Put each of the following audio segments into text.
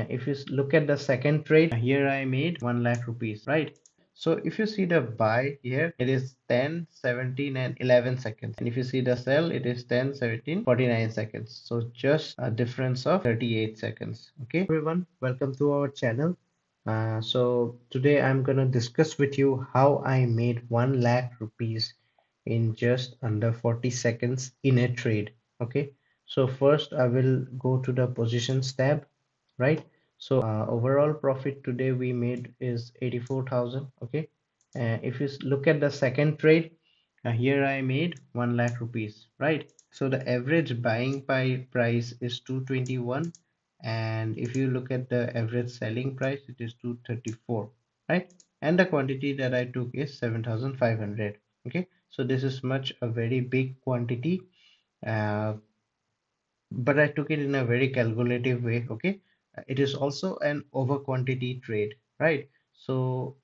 If you look at the second trade, here I made 1 lakh rupees, right? So if you see the buy here, it is 10, 17, and 11 seconds. And if you see the sell, it is 10, 17, 49 seconds. So just a difference of 38 seconds. Okay, everyone, welcome to our channel. So today I'm gonna discuss with you how I made 1 lakh rupees in just under 40 seconds in a trade. Okay, so first I will go to the positions tab, right? So overall profit today we made is 84,000. Okay, if you look at the second trade, here I made 1 lakh rupees, right? So the average buying price is 221, and if you look at the average selling price, it is 234, right? And the quantity that I took is 7,500. Okay, so this is much a very big quantity, uh, but I took it in a very calculative way. Okay, it is also an over quantity trade, right? So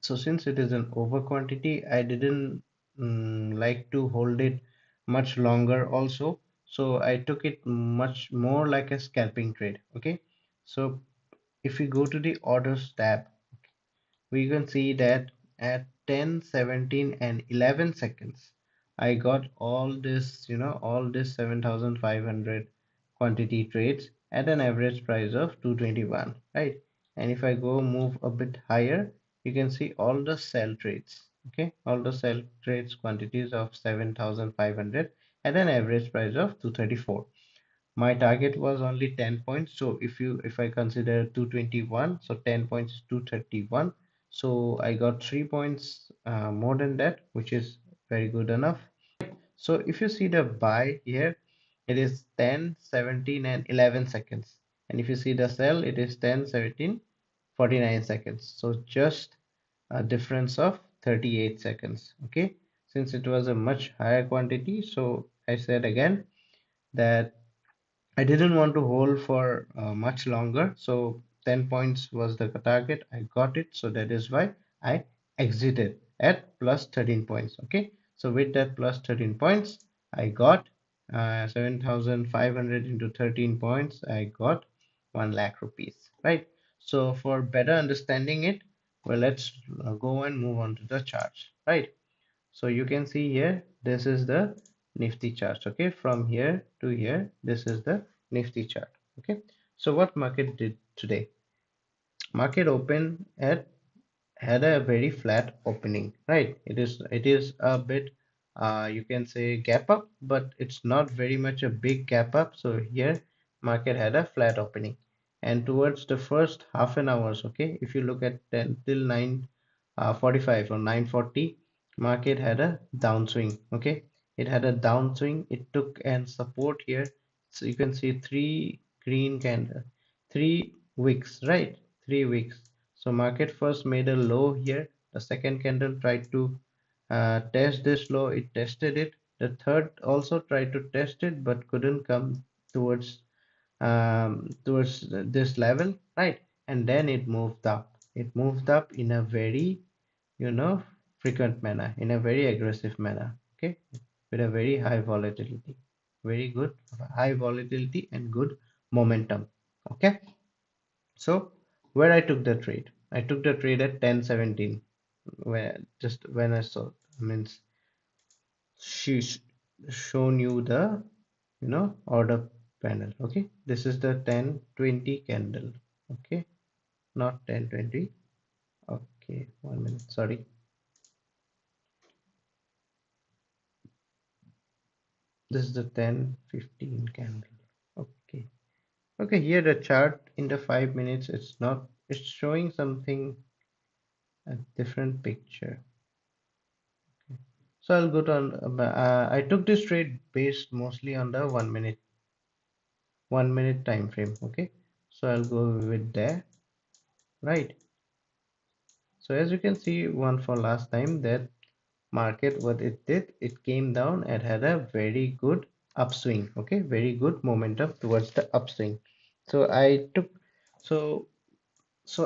since it is an over quantity, I didn't like to hold it much longer also. So I took it much more like a scalping trade. Okay, so if we go to the orders tab, we can see that at 10, 17, and 11 seconds I got all this, all this 7,500 quantity trades at an average price of 221, right? And if I go move a bit higher, you can see all the sell trades. Okay, all the sell trades quantities of 7,500 at an average price of 234. My target was only 10 points, so if I consider 221, so 10 points is 231, so I got 3 points more than that, which is very good enough. So if you see the buy here, it is 10, 17, and 11 seconds, and if you see the sell, it is 10, 17, 49 seconds. So just a difference of 38 seconds. Okay, since it was a much higher quantity, so I said again that I didn't want to hold for much longer, so 10 points was the target. I got it, so that is why I exited at plus 13 points. Okay, so with that plus 13 points, I got 7,500 into 13 points. I got 1 lakh rupees, right? So for better understanding it, well, let's go and move on to the charts, right? So you can see here, this is the Nifty chart. Okay, from here to here, this is the Nifty chart. Okay, so what market did today? Market opened at had a very flat opening, right? It is a bit you can say gap up, but it's not very much a big gap up. So here market had a flat opening, and towards the first half an hours, okay, if you look at 10 till 9 45 or 9:40, market had a downswing. Okay, it had a downswing. It took an support here, so you can see three green candle, 3 weeks, right? 3 weeks. So market first made a low here. The second candle tried to test this low. It tested it. The third also tried to test it, but couldn't come towards this level, right? And then it moved up. It moved up in a very, you know, frequent manner, in a very aggressive manner. Okay, with a very high volatility, very good high volatility and good momentum. Okay, so where I took the trade, I took the trade at 10:17, where just when I saw, means she's shown you the order panel. Okay, this is the 10:20 candle. Okay, not 10:20. Okay, 1 minute, sorry. This is the 10:15 candle. Okay, okay, here the chart in the 5 minutes, it's showing something, a different picture. So I'll go to I took this trade based mostly on the 1 minute time frame. Okay, so I'll go with there, right? So as you can see, one for last time, that market, what it did, it came down and had a very good upswing. Okay, very good momentum towards the upswing. So I took, so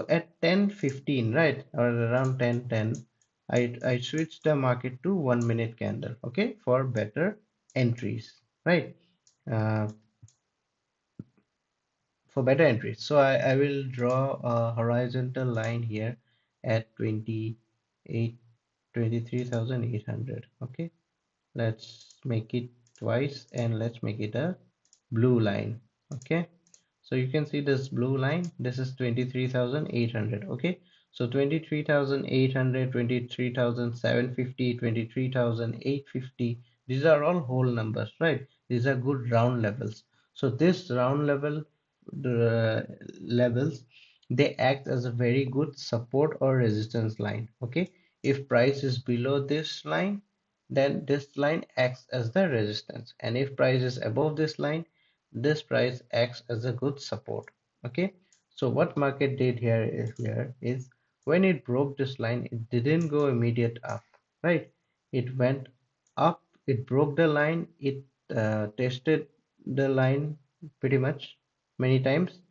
at 10:15, right, or around 10:10, I switched the market to 1 minute candle. Okay, for better entries, right? uh, for better entry. So I will draw a horizontal line here at 23,800. Okay, let's make it twice and let's make it a blue line. Okay, so you can see this blue line, this is 23,800. Okay, so 23,800, 23,750, 23,850, these are all whole numbers, right? These are good round levels. So this round level, the levels, they act as a very good support or resistance line. Okay, if price is below this line, then this line acts as the resistance, and if price is above this line, this price acts as a good support. Okay, so what market did here is when it broke this line, it didn't go immediate up, right? It went up, it broke the line, it tested the line pretty much many times.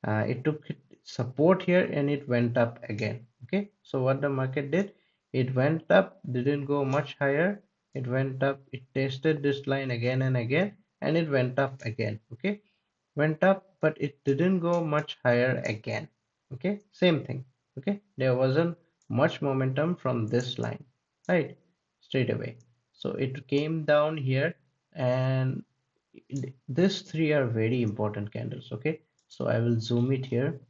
It took support here and it went up again. Okay, so what the market did, it went up, didn't go much higher, it went up, it tested this line again and again, and it went up again. Okay, went up, but it didn't go much higher again. Okay, same thing. Okay, there wasn't much momentum from this line, right? Straight away. So it came down here, and these three are very important candles. Okay, so I will zoom it here.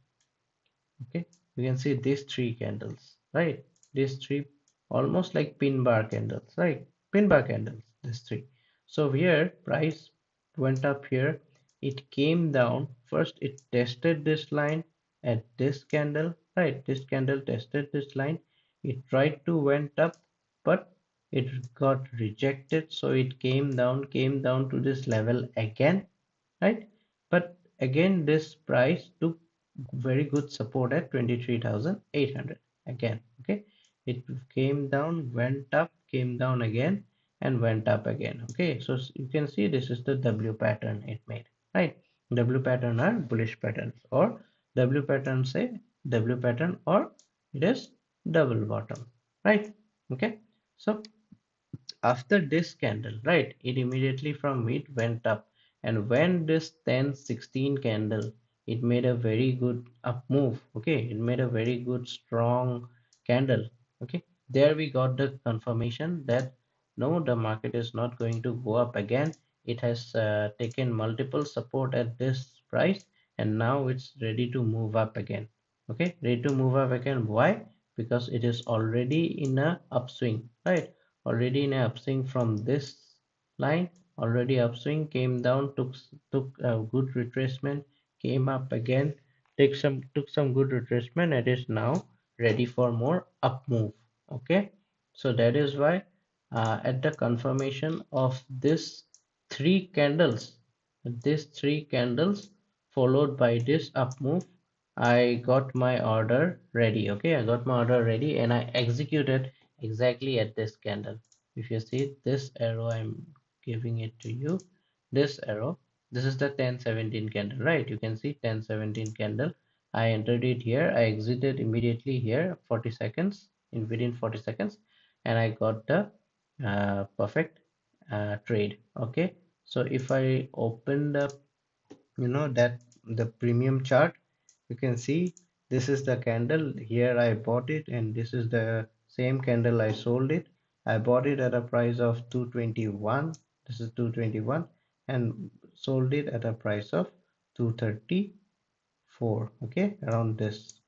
Okay, you can see these three candles, right? These three almost like pin bar candles, right? Pin bar candles, these three. So here price went up here, it came down first, it tested this line at this candle, right? This candle tested this line, it tried to went up, but it got rejected, so it came down to this level again, right? But again, this price took very good support at 23,800 again. Okay, it came down, went up, came down again, and went up again. Okay, so you can see this is the W pattern it made, right? W pattern are bullish patterns, or W pattern say W pattern, or it is double bottom, right? Okay, so after this candle, right, it immediately from it went up, and when this 10-16 candle, it made a very good up move. Okay, it made a very good strong candle. Okay, there we got the confirmation that no, the market is not going to go up again. It has taken multiple support at this price, and now it's ready to move up again. Okay, ready to move up again. Why? Because it is already in a upswing, right? Already in a upswing from this line, already upswing, came down, took a good retracement, came up again, took some good retracement, and is now ready for more up move. Okay, so that is why at the confirmation of these three candles followed by this up move, I got my order ready. Okay, I got my order ready and I executed exactly at this candle. If you see this arrow, I'm giving it to you. This arrow, this is the 10-17 candle, right? You can see 10-17 candle. I entered it here, I exited immediately here, 40 seconds, in within 40 seconds, and I got the perfect trade. Okay, so if I open the, that the premium chart, you can see this is the candle here, I bought it, and this is the same candle I sold it. I bought it at a price of 221. This is 221, and sold it at a price of 234. Okay, around this,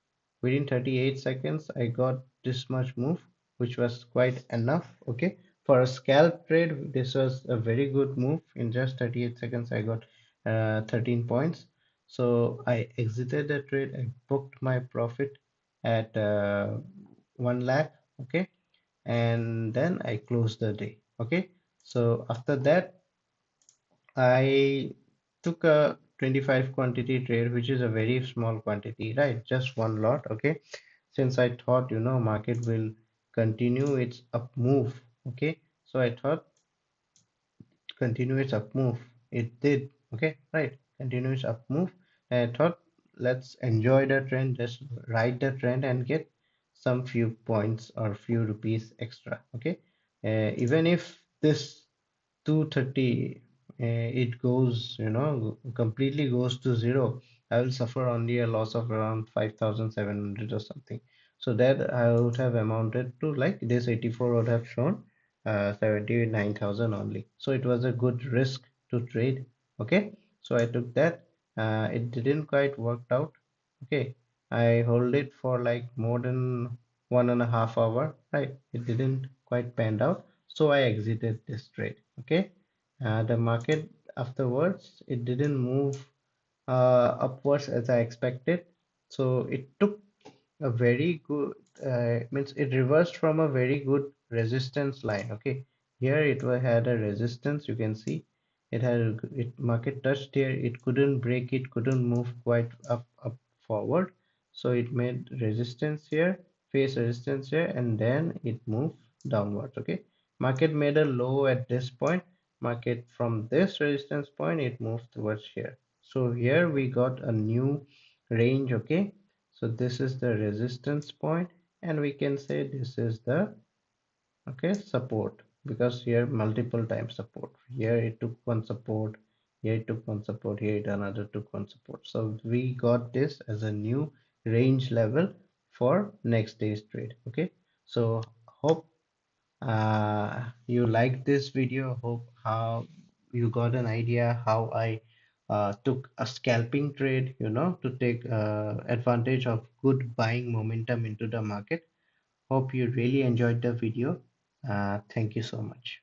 within 38 seconds I got this much move, which was quite enough. Okay, for a scalp trade, this was a very good move. In just 38 seconds I got 13 points. So I exited the trade, I booked my profit at 1 lakh. Okay, and then I closed the day. Okay, so after that I took a 25 quantity trade, which is a very small quantity, right? Just one lot. Okay, since I thought, market will continue its up move. Okay, so I thought continue its up move. It did. Okay, right, continue its up move, and I thought, let's enjoy the trend, just ride the trend and get some few points or few rupees extra. Okay, even if this 230 it goes, completely goes to zero, I will suffer only a loss of around 5,700 or something. So that I would have amounted to, like, this 84 would have shown 79,000 only. So it was a good risk to trade. Okay, so I took that. It didn't quite worked out. Okay, I hold it for like more than 1.5 hours. Right, it didn't quite pan out. So I exited this trade. Okay, the market afterwards, it didn't move upwards as I expected. So it took a very good, means it reversed from a very good resistance line. Okay, here it had a resistance. You can see it had, it market touched here. It couldn't break. It couldn't move quite up forward. So it made resistance here, face resistance here, and then it moved downwards. Okay, market made a low at this point. Market from this resistance point, it moved towards here. So here we got a new range. Okay, so this is the resistance point, and we can say this is the, okay, support, because here multiple times support. Here it took one support, here it took one support, here it another took one support. So we got this as a new range level for next day's trade. Okay, so hope you liked this video. Hope how you got an idea how I took a scalping trade, to take advantage of good buying momentum into the market. Hope you really enjoyed the video. Thank you so much.